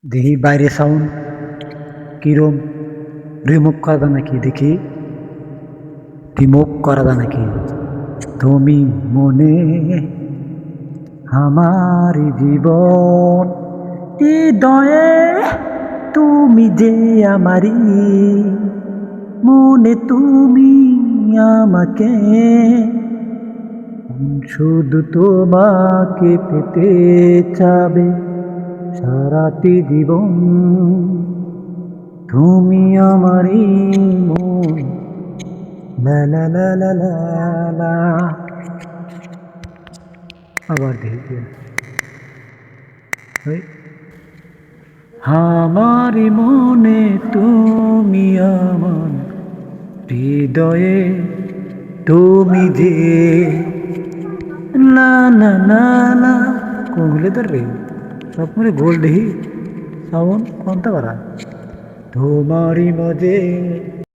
দেখি বাইরে সাউন্ড কিরম রিমুভ করা যায় নাকি দেখি রিমুভ করা যায় নাকি তুমি মনে আমার জীবন হৃদয়ে তুমি যে আমারি মনে তুমি আমাকে শুধু তোমাকে পেতে চাবে সারাটি জীবন তুমি আমারই মন লা লা লা লা লা লা। আবার দেখি ওই আমারই মনে তুমি আমার হৃদয়ে তুমি যে না না না না কোনগুলো তো রে সব মানে গোল দেখি সাউন্ড কোনটা করা তোমারই মাঝে